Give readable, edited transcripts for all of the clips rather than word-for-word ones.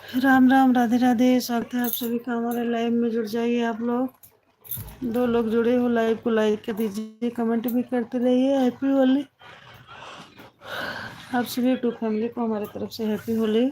राम राम, राधे राधे। स्वागत है आप सभी का हमारे लाइव में। जुड़ जाइए आप लोग। दो लोग जुड़े हो, लाइव को लाइक कर दीजिए, कमेंट भी करते रहिए। हैप्पी होली आप सभी टू फैमिली को हमारी तरफ से। हैप्पी होली।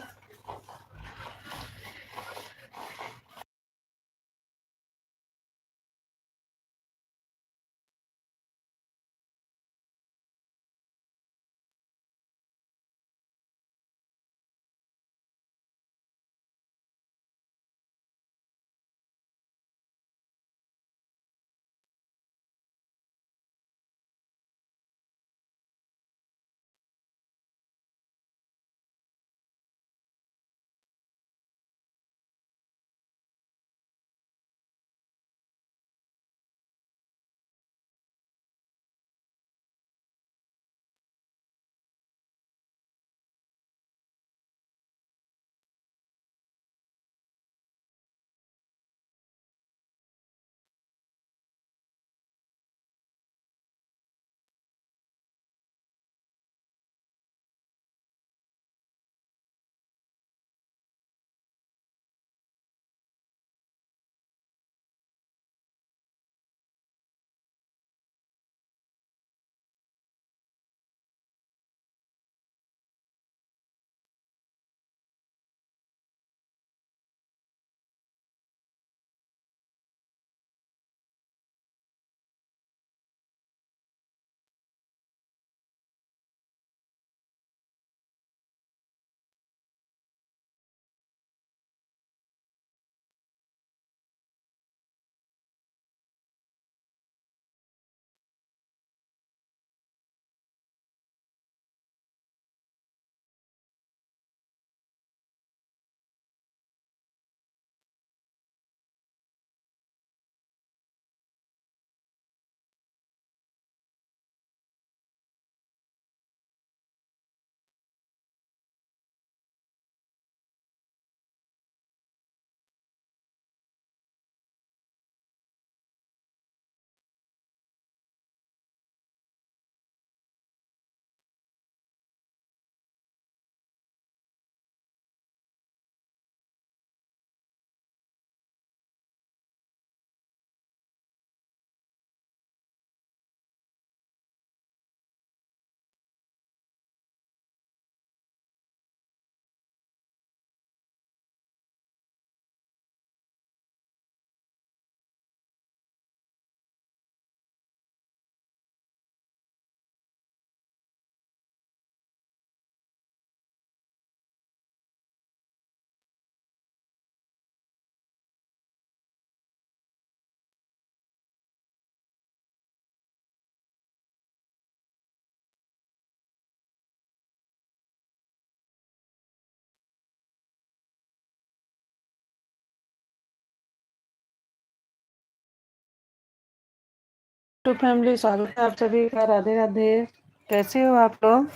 टू फैमिली, स्वागत है आप सभी का। राधे राधे। कैसे हो आप लोग?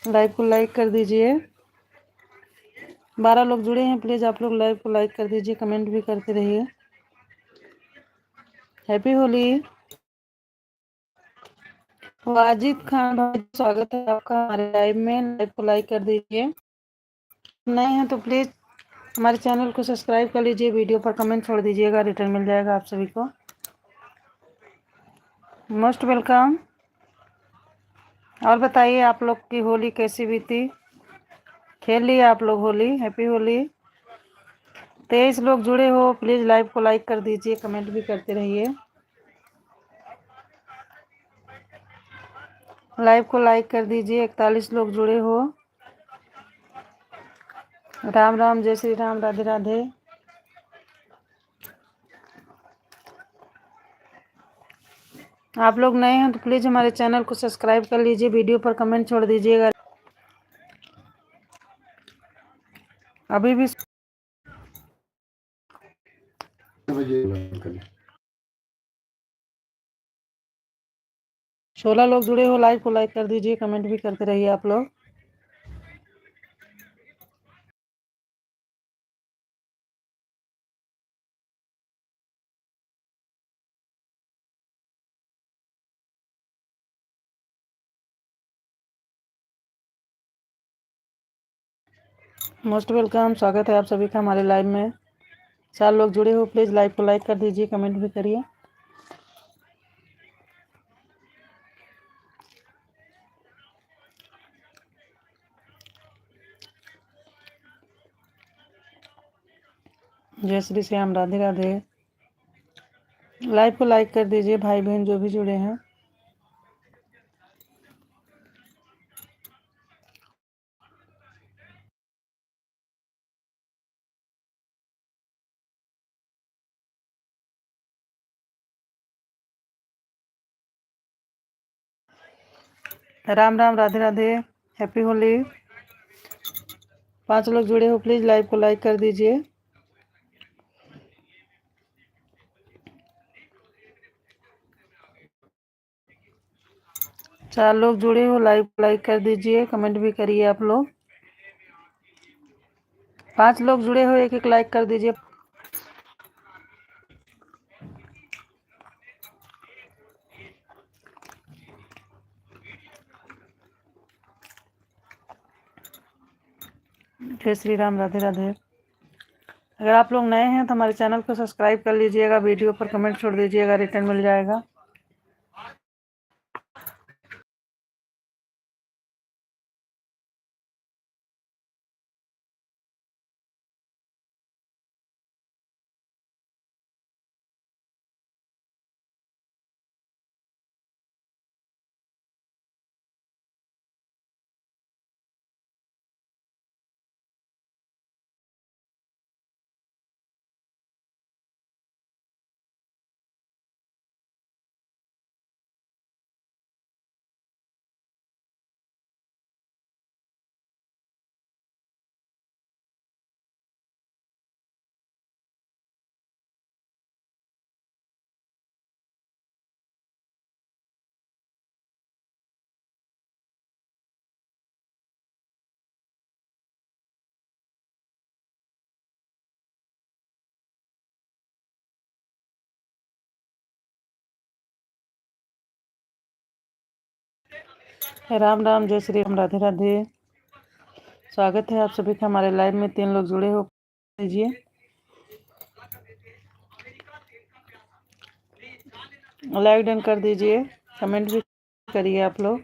लाइव को लाइक कर दीजिए। 12 लोग जुड़े हैं, प्लीज आप लोग लाइव को लाइक कर दीजिए, कमेंट भी करते रहिए। हैप्पी होली। वाजिद खान भाई, स्वागत है आपका हमारे लाइव में। लाइव को लाइक कर दीजिए। नए हैं तो प्लीज हमारे चैनल को सब्सक्राइब कर लीजिए। वीडियो पर कमेंट छोड़ दीजिएगा, रिटर्न मिल जाएगा आप सभी को। Most welcome. और बताइए आप लोग की होली कैसी बीती? खेल लिया आप लोग होली? हैप्पी होली। 23 लोग जुड़े हो, प्लीज लाइव को लाइक कर दीजिए, कमेंट भी करते रहिए। लाइव को लाइक कर दीजिए। 41 लोग जुड़े हो। राम राम, जय श्री राम, राधे राधे। आप लोग नए हैं तो प्लीज हमारे चैनल को सब्सक्राइब कर लीजिए, वीडियो पर कमेंट छोड़ दीजिएगा। अभी भी 16 लोग जुड़े हो। लाइव को लाइक कर दीजिए, कमेंट भी करते रहिए आप लोग। मोस्ट वेलकम, स्वागत है आप सभी का हमारे लाइव में। 4 लोग जुड़े हो, प्लीज़ लाइव को लाइक कर दीजिए, कमेंट भी करिए। जय श्री श्याम, राधे राधे। लाइव को लाइक कर दीजिए भाई बहन जो भी जुड़े हैं। राम राम, राधे राधे, हैप्पी होली। 5 लोग जुड़े हो, प्लीज़ लाइव को लाइक कर दीजिए। चार लोग जुड़े हो, लाइव को लाइक कर दीजिए, कमेंट भी करिए आप लोग। 5 लोग जुड़े हो, एक एक लाइक कर दीजिए। जय श्री राम, राधे राधे। अगर आप लोग नए हैं तो हमारे चैनल को सब्सक्राइब कर लीजिएगा, वीडियो पर कमेंट छोड़ दीजिएगा, रिटर्न मिल जाएगा। राम राम, जय श्री राम, राधे राधे। स्वागत है आप सभी का हमारे लाइव में। 3 लोग जुड़े हो, दीजिए लाइक डन कर दीजिए, कमेंट भी करिए आप लोग।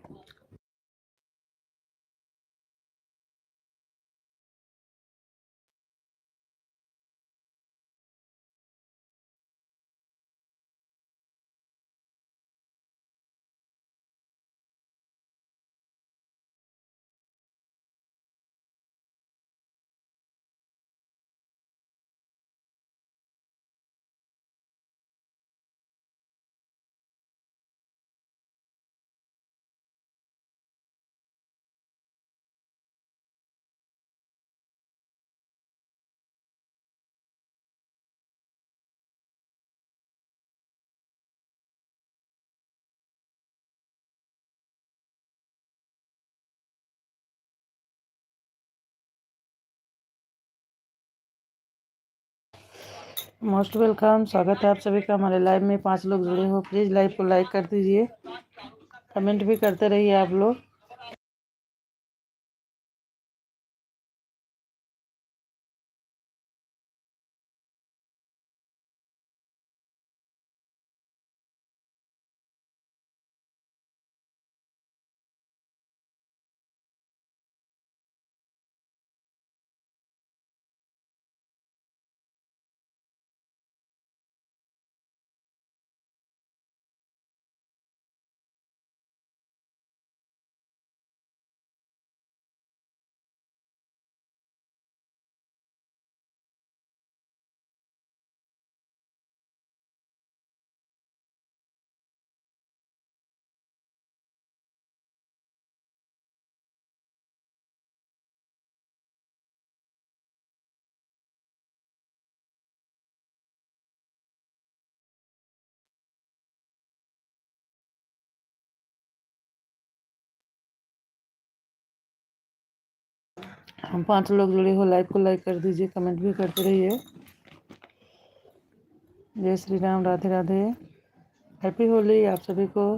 मोस्ट वेलकम, स्वागत है आप सभी का हमारे लाइव में। 5 लोग जुड़े हो, प्लीज़ लाइव को लाइक कर दीजिए, कमेंट भी करते रहिए आप लोग। हम 5 लोग जुड़े हो, लाइव को लाइक कर दीजिए, कमेंट भी करते रहिए। जय श्री राम, राधे राधे, हैप्पी होली आप सभी को।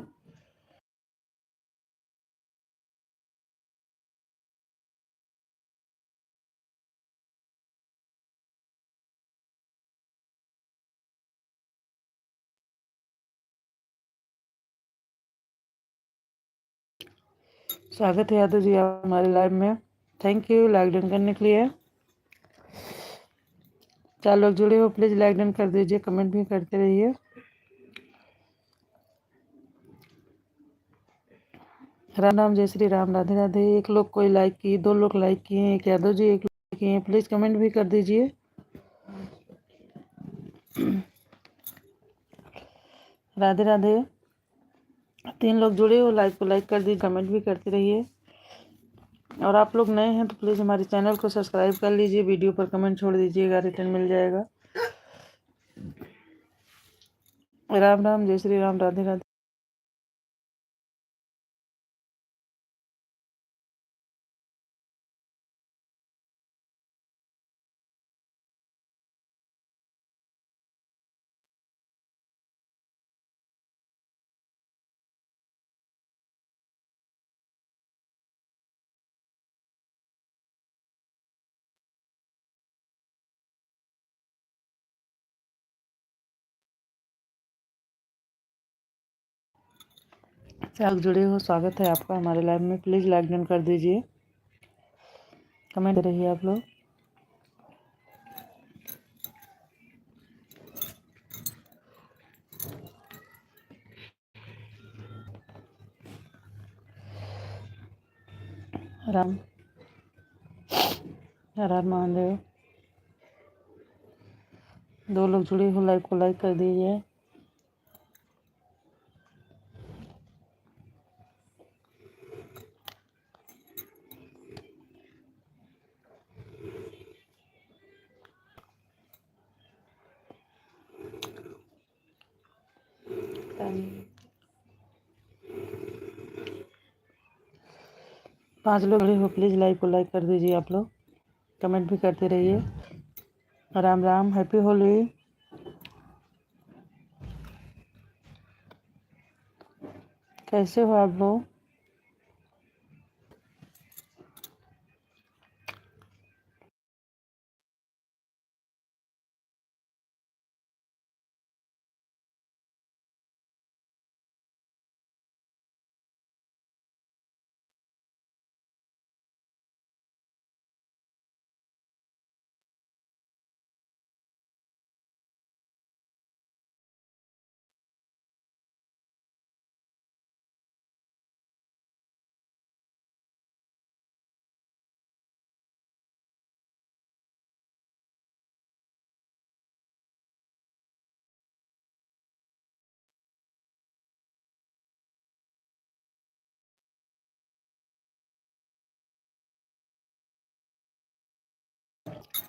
स्वागत है यादव जी आप हमारे लाइव में। थैंक यू लाइक डन करने के लिए। 4 लोग जुड़े हो, प्लीज़ लाइक डन कर दीजिए, कमेंट भी करते रहिए। राम राम, जय श्री राम, राधे राधे। एक लोग कोई लाइक किए, 2 लोग लाइक किए, एक यादव जी एक लाइक किए, प्लीज़ कमेंट भी कर दीजिए। राधे राधे। 3 लोग जुड़े हो, लाइक को लाइक कर दीजिए, कमेंट भी करते रहिए। और आप लोग नए हैं तो प्लीज़ हमारे चैनल को सब्सक्राइब कर लीजिए, वीडियो पर कमेंट छोड़ दीजिएगा, रिटर्न मिल जाएगा। राम राम, जय श्री राम, राधे राधे। आप जुड़े हो, स्वागत है आपका हमारे लाइव में। प्लीज़ लाइक डन कर दीजिए, कमेंट रहिए आप लोग। राम हर हर महादेव। 2 लोग जुड़े हो, लाइक को लाइक कर दीजिए। um, 5 लोग जुड़े हो, प्लीज़ लाइक को लाइक कर दीजिए आप लोग, कमेंट भी करते रहिए। राम राम, हैप्पी होली। कैसे हो आप लोग?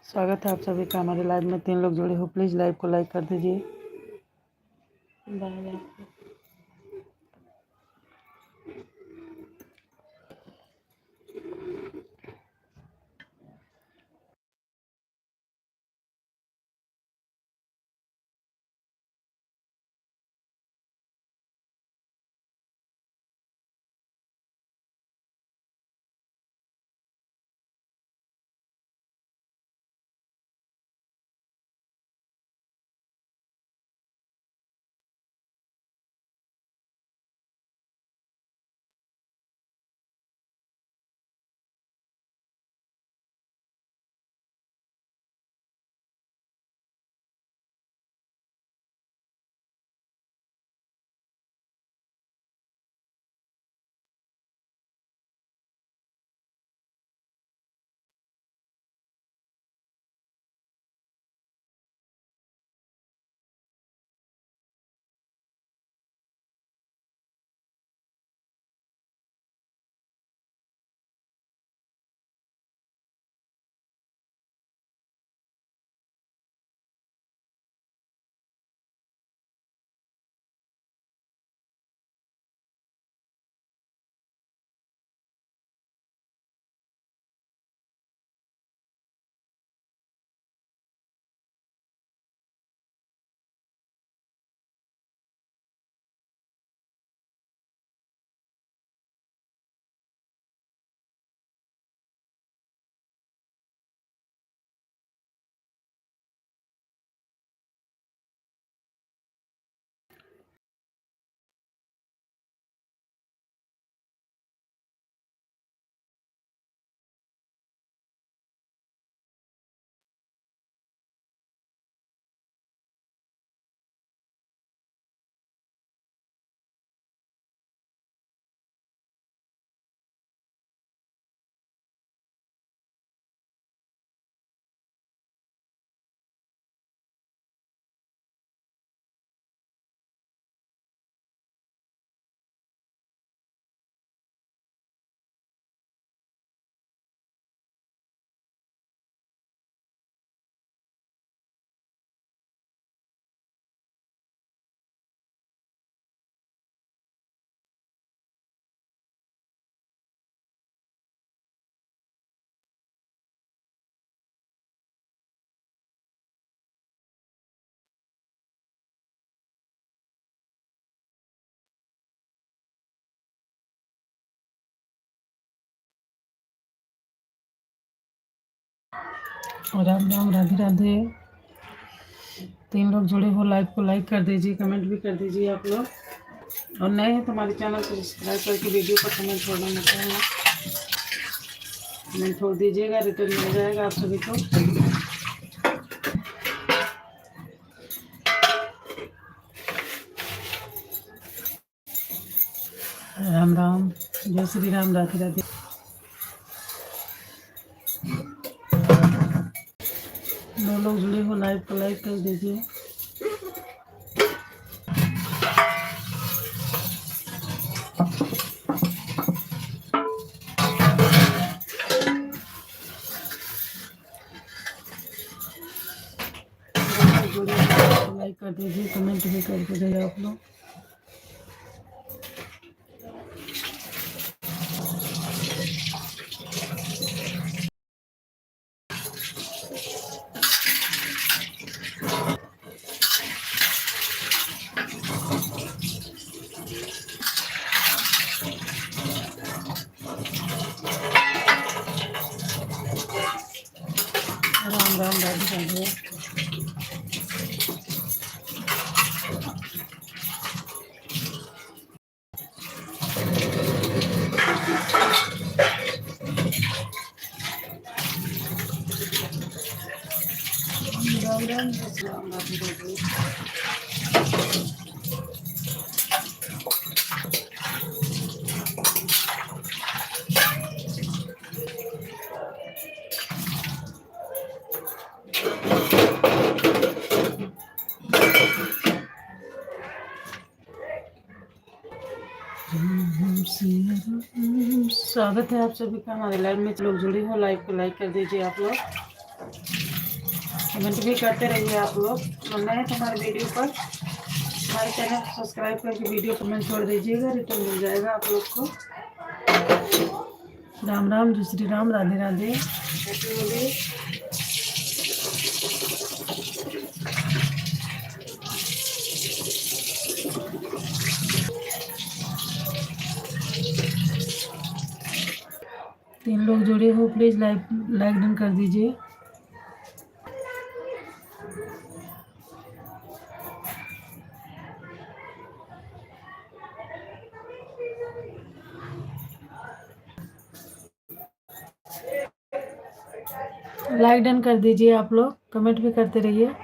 स्वागत है आप सभी का हमारे लाइव में। 3 लोग जुड़े हो, प्लीज़ लाइव को लाइक कर दीजिए। बाय। और राम राम, राधे राधे। 3 लोग जुड़े हो, लाइव को लाइक कर दीजिए, कमेंट भी कर दीजिए आप लोग। और नए हैं तो हमारे चैनल को सब्सक्राइब करके वीडियो पर कमेंट छोड़ना मत भूलना। कमेंट छोड़ दीजिएगा, रिटर्न मिल जाएगा आप सभी को। राम राम, जय श्री राम, राधे राधे। 2 लोग जुड़े हो, लाइव को लाइक कर दीजिए। जुड़े हो, लाइक कर दीजिए, कमेंट भी करके दे आप लोग। राम राम, राधे राधे। राम राम, जय राम, राधे राधे। स्वागत है आप सभी का हमारे लाइव में। लोग जुड़े हो, लाइव को लाइक कर दीजिए आप लोग, कमेंट भी करते रहिए आप लोग। और नए तो हमारे वीडियो पर हमारे चैनल को सब्सक्राइब करके वीडियो कमेंट छोड़ दीजिएगा, रिटर्न मिल जाएगा आप लोग को। राम राम, जय श्री राम, राधे राधे, हैप्पी होली। 3 लोग जुड़े हो, प्लीज़ लाइक डन कर दीजिए। लाइक डन कर दीजिए आप लोग, कमेंट भी करते रहिए।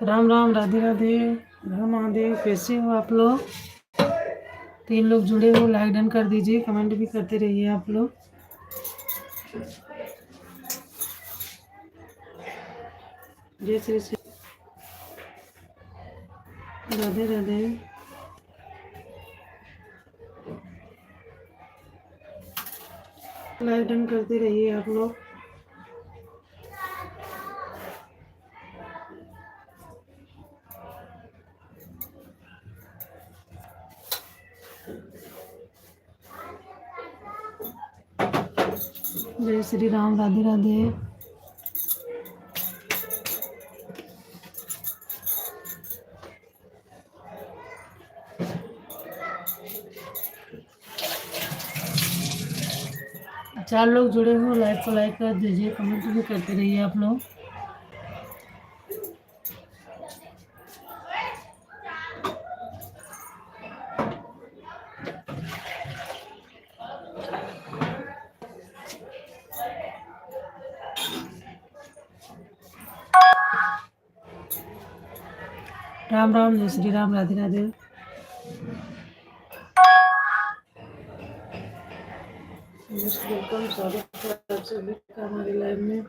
राम राम, राधे राधे, राम महादेव। कैसे हो आप लोग? 3 लोग जुड़े हो, लाइक डन कर दीजिए, कमेंट भी करते रहिए आप लोग। जय श्री श्री, राधे राधे। लाइक डन करते रहिए आप लोग। जय श्री राम, राधे राधे। चार लोग जुड़े हो, लाइक को लाइक कर दीजिए, कमेंट भी करते रहिए आप लोग। राम राम, जय श्री राम, राधे राधे। वेलकम, स्वागत है आप सभी का हमारे लाइव में।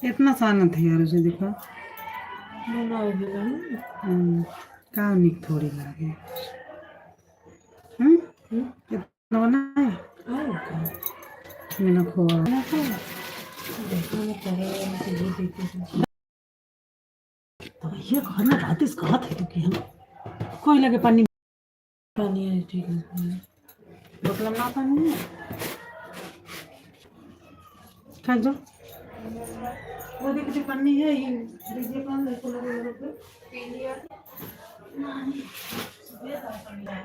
इतना सानत है यार, उसे देखो काम निक थोड़ी लागे। इतना बनाए मैंने खोआ तो ये खाना रात इस कहा था तो कि कोई लगे पानी पानी है, ठीक है बोतल ना पानी है खा जो वो देखिए पानी है ये दीजिए पानी को लगे पी लिया नहीं ये पानी है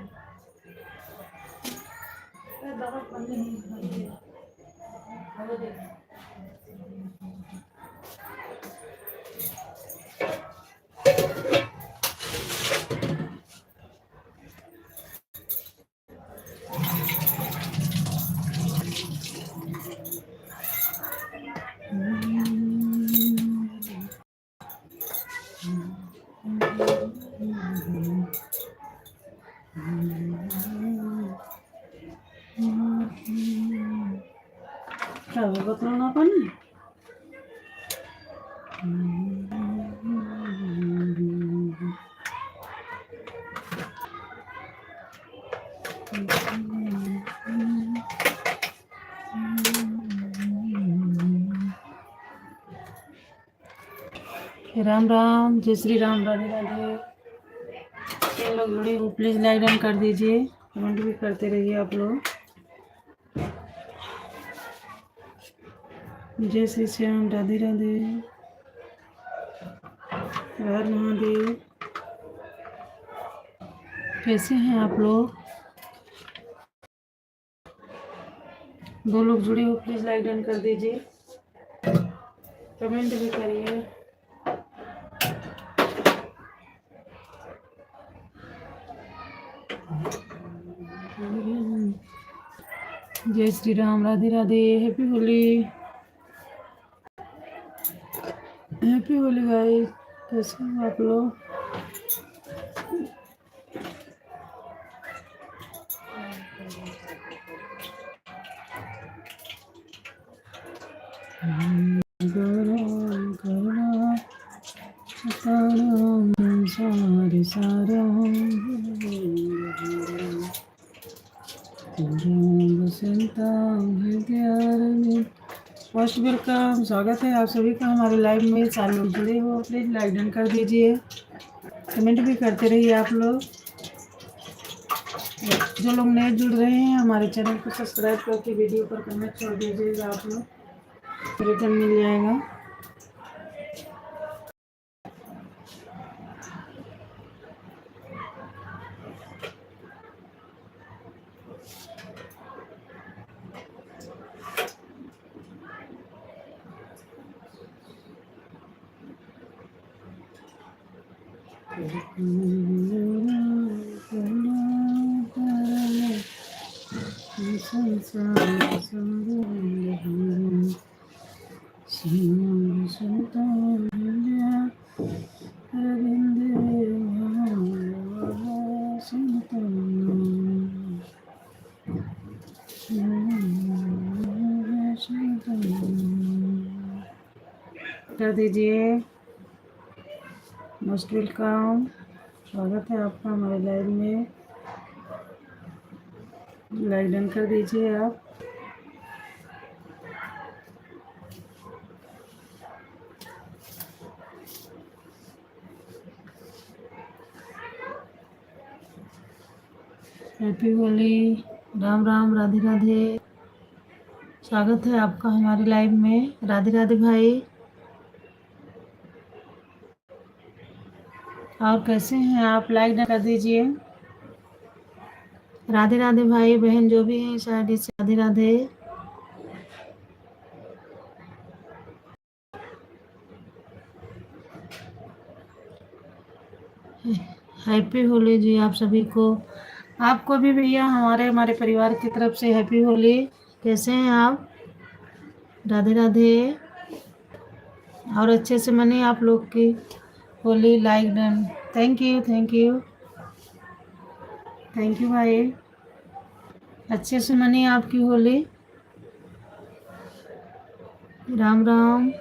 ये दवा पानी नहीं है वो देखिए क्या हुआ, बताओ ना पानी। राम राम, जय श्री राम, राधे राधे। जिन लोग जुड़े हो प्लीज़ लाइक डन कर दीजिए, कमेंट भी करते रहिए आप लोग। जय श्री श्याम, राधे राधे, हर महादेव। कैसे हैं आप लोग? दो लोग जुड़े हो प्लीज़ लाइक डन कर दीजिए, कमेंट भी करिए। जय Shri Ram, Radhe Radhe, happy Holi, happy Holi guys. कैसे हो आप लोग? मोस्ट वेलकम, स्वागत है आप सभी का हमारे लाइव में। चार लोग जुड़े हो प्लीज लाइक डन कर दीजिए, कमेंट भी करते रहिए आप लोग। जो लोग नए जुड़ रहे हैं हमारे चैनल को सब्सक्राइब करके वीडियो पर कमेंट छोड़ दीजिएगा, आप लोग रिटर्न मिल जाएगा। कर दीजिए, मोस्ट वेलकम, स्वागत है आपका हमारे लाइव में। लाइक डन कर दीजिए आप। हैप्पी होली, राम राम, राधे राधे, स्वागत है आपका हमारे लाइव में। राधे राधे भाई, और कैसे हैं आप? लाइक कर दीजिए। राधे राधे भाई बहन जो भी हैं शायद से राधे राधे। हैप्पी होली जी आप सभी को, आपको भी भैया हमारे हमारे परिवार की तरफ से हैप्पी होली। कैसे हैं आप? राधे राधे, और अच्छे से मने आप लोग की Holi. Like done, thank you thank you thank you भाई, अच्छे से मनी आपकी होली। राम राम।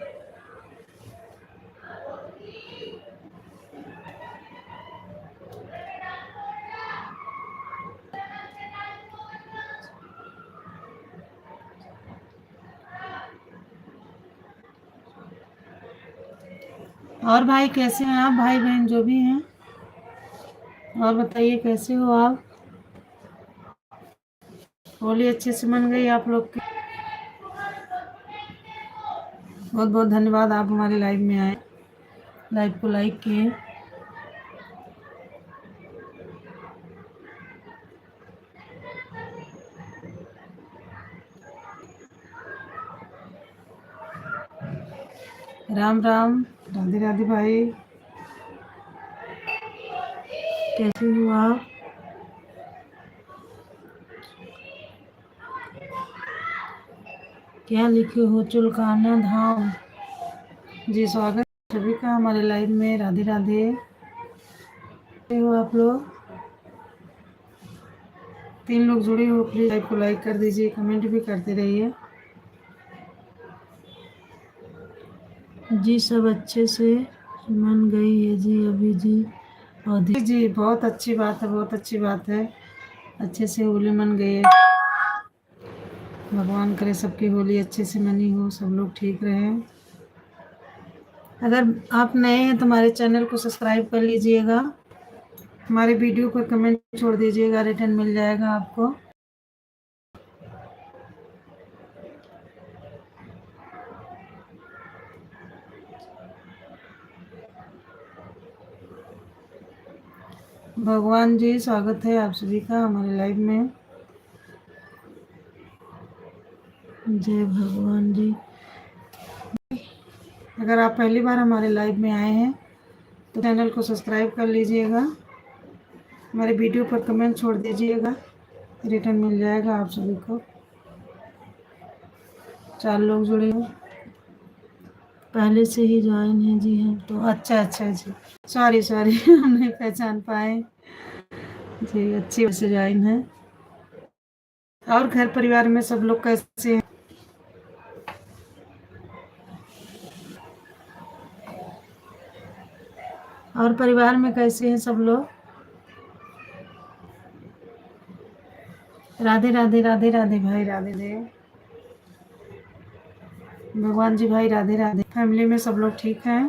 और भाई कैसे हैं आप? भाई बहन जो भी हैं, और बताइए कैसे हो आप? होली अच्छे से मन गई आप लोग की? बहुत बहुत धन्यवाद, आप हमारे लाइव में आए, लाइव को लाइक किए। राम राम, राधे राधे भाई, कैसे हो आप? क्या लिखे हो? चुलकाना धाम जी, स्वागत सभी का हमारे लाइव में राधे राधे। हो आप लोग 3 लोग जुड़े हो, प्लीज लाइव को लाइक कर दीजिए, कमेंट भी करते रहिए जी। सब अच्छे से मन गई है जी अभी जी। और जी बहुत अच्छी बात है, बहुत अच्छी बात है, अच्छे से होली मन गई है। भगवान करे सबकी होली अच्छे से मनी हो, सब लोग ठीक रहें। अगर आप नए हैं तो हमारे चैनल को सब्सक्राइब कर लीजिएगा, हमारे वीडियो पर कमेंट छोड़ दीजिएगा, रिटर्न मिल जाएगा आपको। भगवान जी स्वागत है आप सभी का हमारे लाइव में। जय भगवान जी। अगर आप पहली बार हमारे लाइव में आए हैं तो चैनल को सब्सक्राइब कर लीजिएगा, हमारे वीडियो पर कमेंट छोड़ दीजिएगा, रिटर्न मिल जाएगा आप सभी को। 4 लोग जुड़े हो, पहले से ही ज्वाइन है जी हम तो। अच्छा अच्छा जी, सॉरी सॉरी हम नहीं पहचान पाए जी, अच्छी से ज्वाइन है। और घर परिवार में सब लोग कैसे हैं? और परिवार में कैसे हैं सब लोग? राधे राधे राधे राधे भाई, राधे राधे भगवान जी भाई, राधे राधे। फैमिली में सब लोग ठीक हैं?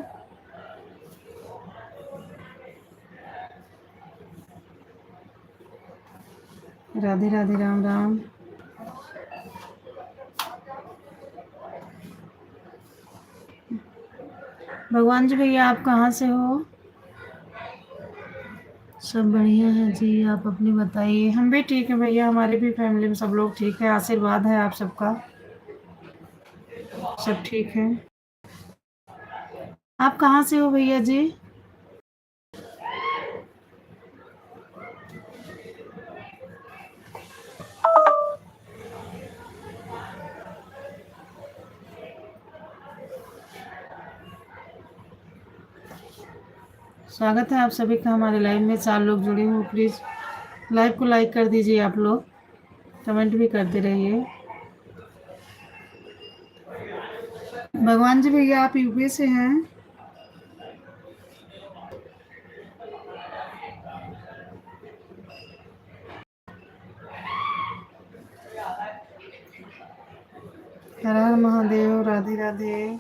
राधे राधे, राम राम। भगवान जी भैया आप कहाँ से हो? सब बढ़िया है जी, आप अपनी बताइए। हम भी ठीक हैं भैया, हमारे भी फैमिली में सब लोग ठीक है, आशीर्वाद है आप सबका, सब ठीक है। आप कहाँ से हो भैया जी? स्वागत है आप सभी का हमारे लाइव में। 4 लोग जुड़े हो, प्लीज़ लाइव को लाइक कर दीजिए आप लोग, कमेंट भी करते रहिए। भगवान जी भैया आप यूपी से हैं? हर हर महादेव, राधे राधे।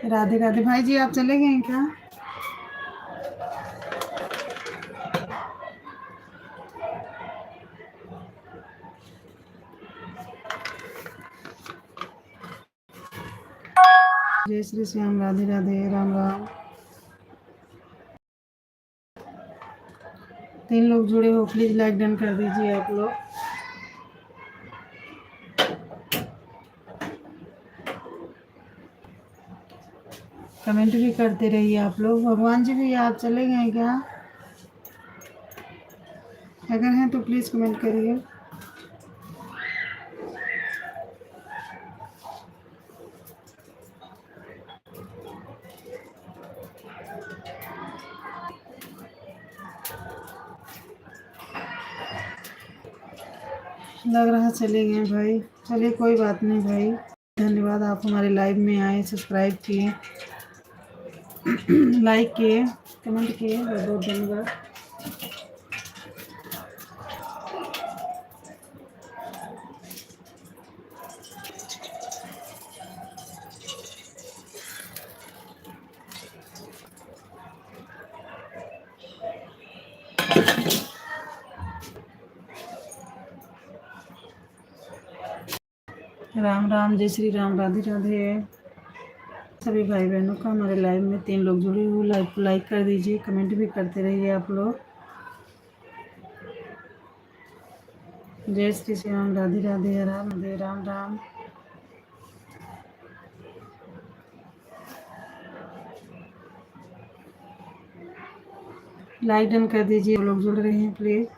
राधे राधे भाई जी, आप चले गए हैं क्या? जय श्री श्याम, राधे राधे, राम राम। 3 लोग जुड़े हो, प्लीज लाइक डन कर दीजिए आप लोग, कमेंट भी करते रहिए आप लोग। भगवान जी भी आप चले गए क्या? अगर हैं तो प्लीज कमेंट करिए। लग रहा चले गए भाई, चलिए कोई बात नहीं भाई। धन्यवाद आप हमारे लाइव में आए, सब्सक्राइब किए, लाइक किए, कमेंट किए, बहुत बहुत धन्यवाद। राम राम, जय श्री राम, राधे राधे। सभी भाई बहनों का हमारे लाइव में 3 लोग जुड़े हुए, लाइव को लाइक कर दीजिए, कमेंट भी करते रहिए आप लोग। जय श्री श्याम, राधे राधे, राम राधे, राम राम। लाइक डन कर दीजिए, लोग जुड़ रहे हैं प्लीज।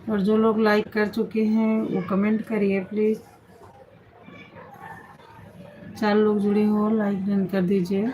और जो लोग लाइक कर चुके हैं वो कमेंट करिए प्लीज़। 4 लोग जुड़े हो, लाइक डन कर दीजिए।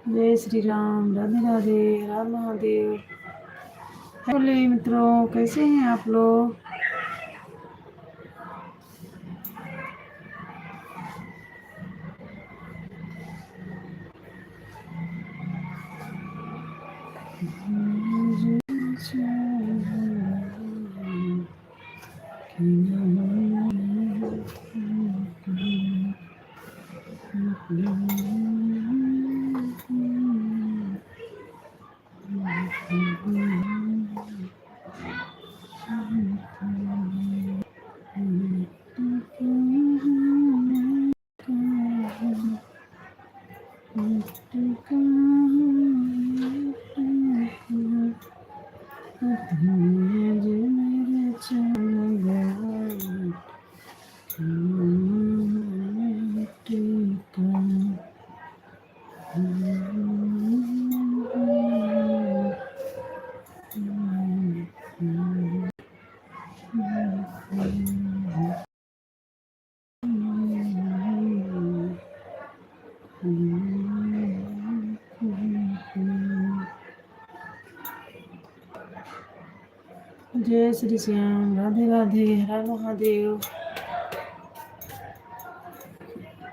जय श्री राम, राधे राधे, राम महादेव। हेलो मित्रों, कैसे हैं आप लोग? जय श्री श्याम, राधे राधे, हर महादेव।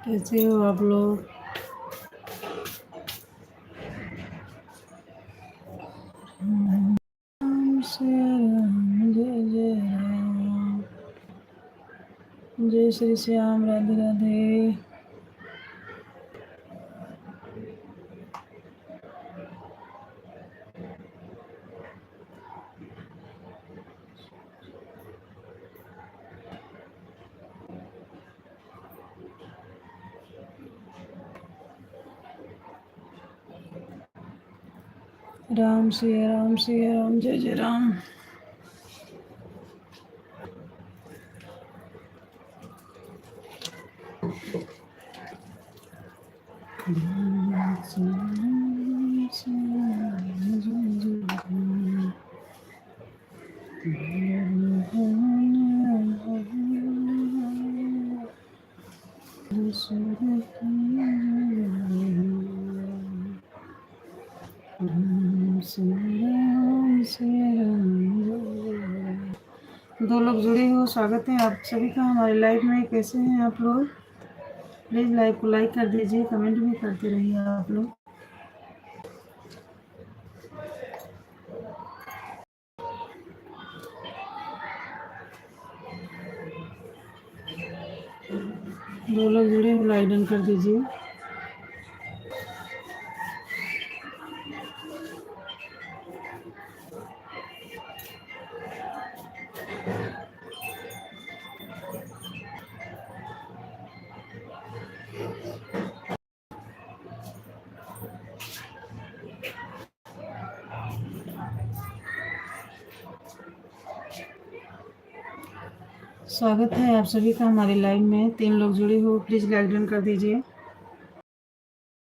कैसे हो आप लोग? राम श्री राम, जय जय राम। जय श्री श्याम, राधे राधे। राम श्री राम, श्री राम, जय जय राम। दो लोग जुड़े हो, स्वागत है आप सभी का हमारे लाइव में। कैसे हैं आप लोग? प्लीज़ लाइव को लाइक कर दीजिए, कमेंट भी करते रहिए आप लोग। दो लोग जुड़े हो, लाइक डन कर दीजिए। स्वागत है आप सभी का हमारे लाइव में। 3 लोग जुड़े हो, प्लीज़ लाइक डन कर दीजिए,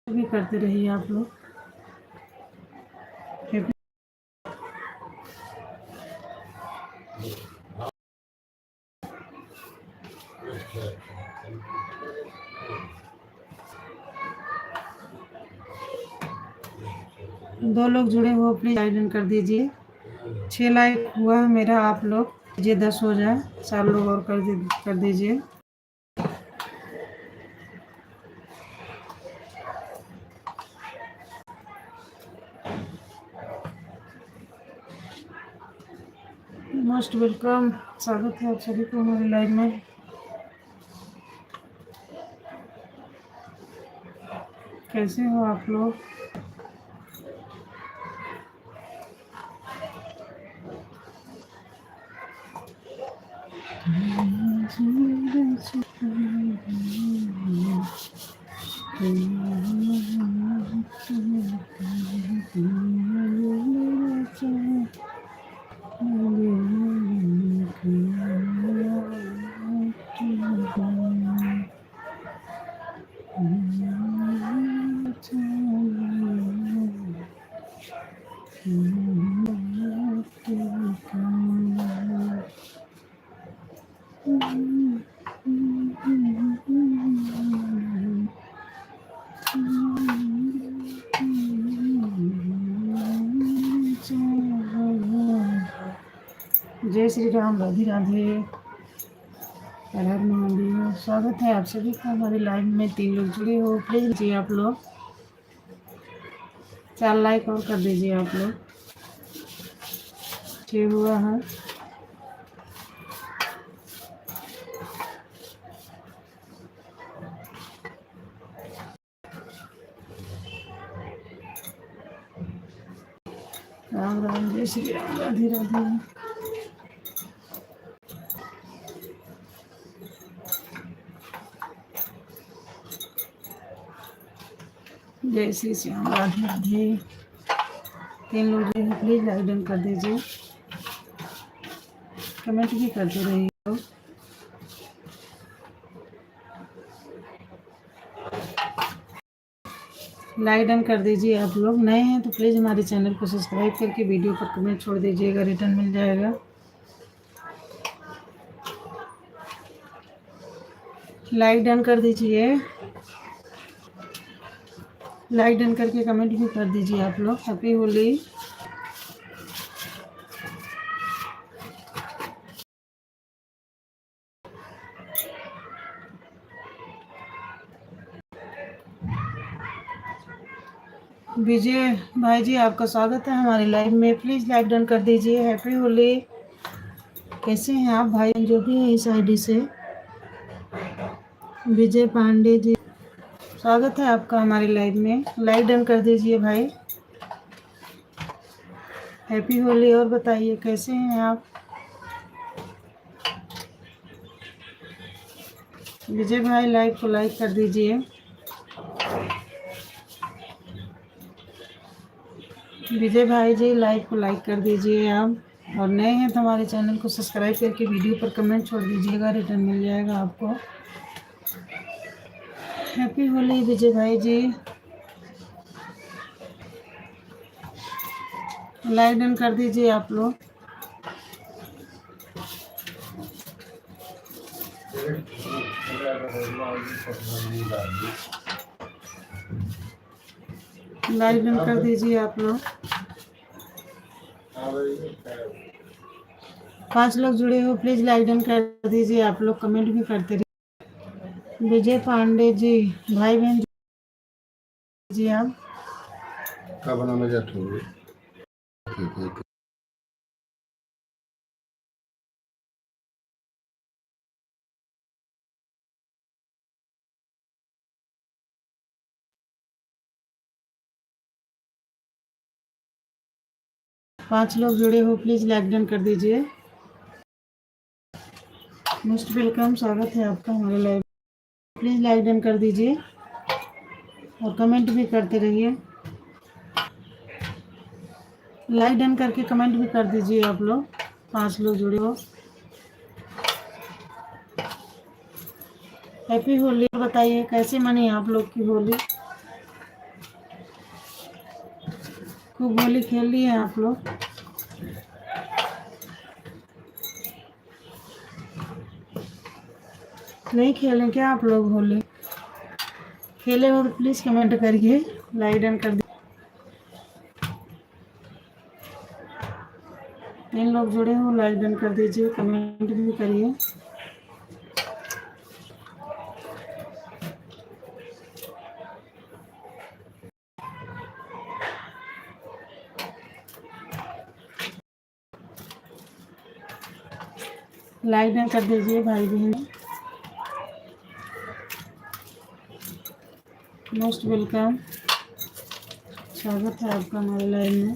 भी करते रहिए आप लोग। दो लोग जुड़े हो, प्लीज़ लाइक डन कर दीजिए। 6 लाइक हुआ है मेरा, आप लोग ये 10 हो जाए। 4 लोग और कर दीजिए। मोस्ट वेलकम, स्वागत है आप सभी को हमारे लाइव में। कैसे हो आप लोग? जय श्री राम, राधे राधे, हर हर महादेव। स्वागत है आप सभी का हमारे लाइव में। 3 लोग जुड़े हो, प्लीज लीजिए आप लोग 4 लाइक और कर दीजिए आप लोग। ठीक हुआ है। राम राम, जय श्री राम, राधे राधे। जय श्री श्याम, राधे राधे। 3 लोग जो है प्लीज लाइक डन कर दीजिए, कमेंट भी करते रहिए। लाइक डन कर दीजिए। आप लोग नए हैं तो प्लीज़ हमारे चैनल को सब्सक्राइब करके वीडियो पर कमेंट छोड़ दीजिएगा, रिटर्न मिल जाएगा। लाइक डन कर दीजिए, लाइक डन करके कमेंट भी कर दीजिए आप लोग। हैप्पी होली। विजय भाई जी, आपका स्वागत है हमारे लाइव में। प्लीज़ लाइक डन कर दीजिए। हैप्पी होली। कैसे हैं आप भाई जो भी हैं इस आईडी से? विजय पांडे जी, स्वागत है आपका हमारे लाइव में। लाइक डन कर दीजिए भाई। हैप्पी होली। और बताइए कैसे हैं आप? विजय भाई लाइव को लाइक कर दीजिए। विजय भाई जी लाइव को लाइक कर दीजिए आप। और नए हैं तो हमारे चैनल को सब्सक्राइब करके वीडियो पर कमेंट छोड़ दीजिएगा, रिटर्न मिल जाएगा आपको। हैप्पी होली विजय भाई जी। लाइक डन कर दीजिए आप लोग। लाइक डन कर दीजिए आप लोग। 5 लोग जुड़े हो, प्लीज लाइक डन कर दीजिए आप लोग, कमेंट भी करते रहिए। विजय पांडे जी, भाई बहन जी आप का बनाना चाहते हो? ठीक है। 5 लोग जुड़े हो, प्लीज लाइक डन कर दीजिए। मोस्ट वेलकम, स्वागत है आपका हमारे लाइव। प्लीज लाइक डन कर दीजिए और कमेंट भी करते रहिए। लाइक डन करके कमेंट भी कर दीजिए आप लोग। 5 लोग जुड़े हो। हैप्पी होली। बताइए कैसे मनी आप लोग की होली? खूब होली खेल ली है आप लोग? नहीं खेलें क्या आप लोग होली? खेले हो तो प्लीज़ कमेंट करिए, लाइक डन कर दीजिए। 3 लोग जुड़े हो, लाइक डन कर दीजिए, कमेंट भी करिए। लाइक डन कर दीजिए भाई बहन। मोस्ट वेलकम, स्वागत है आपका हमारे लाइव में।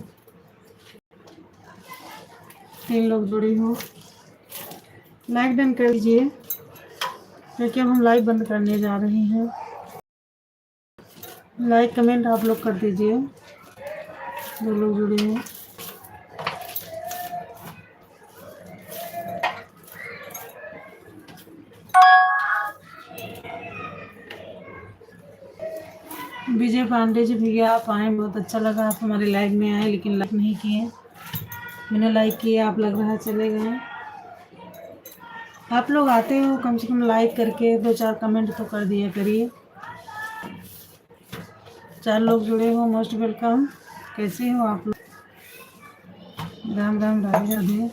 3 लोग जुड़े हो, लाइक डन कर दीजिए क्योंकि अब हम लाइव बंद करने जा रहे हैं। लाइक कमेंट आप लोग कर दीजिए। जो लोग जुड़े हैं। विजय पांडे जी भैया आप आए, बहुत अच्छा लगा, आप हमारे लाइव में आए लेकिन लाइक नहीं किए। मैंने लाइक किया, आप लग रहा है चले गए। आप लोग आते हो कम से कम लाइक करके 2-4 कमेंट तो कर दिया करिए। 4 लोग जुड़े हो, मोस्ट वेलकम। कैसे हो आप लोग? राम राम, राधे राधे।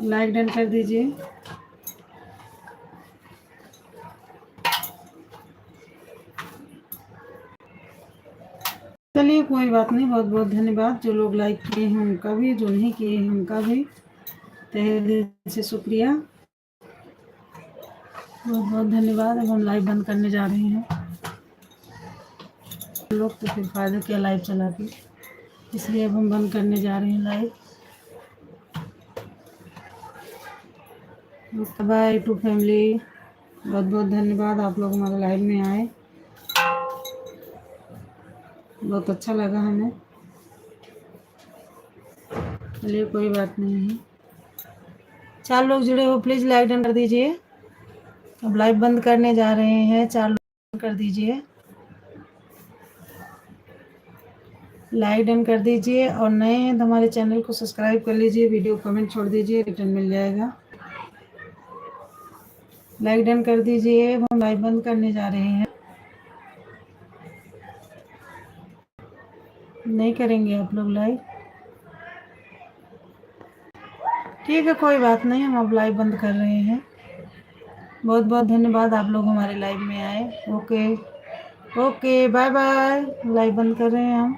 लाइक डन कर दीजिए। चलिए कोई बात नहीं, बहुत बहुत धन्यवाद। जो लोग लाइक किए हैं उनका भी, जो नहीं किए हैं उनका भी तहे दिल से शुक्रिया, बहुत बहुत धन्यवाद। अब हम लाइव बंद करने जा रहे हैं। लोग तो फिर फायदा क्या लाइव चला के, इसलिए अब हम बंद करने जा रहे हैं लाइव। बाय टू फैमिली, बहुत बहुत धन्यवाद, आप लोग हमारे लाइव में आए, बहुत अच्छा लगा हमें। चलिए कोई बात नहीं है। 4 लोग जुड़े हो, प्लीज़ लाइक डन कर दीजिए। अब लाइव बंद करने जा रहे हैं। 4 लोग कर दीजिए, लाइक डन कर दीजिए। और नए हैं तो हमारे चैनल को सब्सक्राइब कर लीजिए, वीडियो कमेंट छोड़ दीजिए, रिटर्न मिल जाएगा। लाइक डन कर दीजिए। हम लाइव बंद करने जा रहे हैं। नहीं करेंगे आप लोग लाइव? ठीक है कोई बात नहीं, हम अब लाइव बंद कर रहे हैं। बहुत बहुत धन्यवाद, आप लोग हमारे लाइव में आए। Okay okay, bye bye. Live बंद कर रहे हैं हम।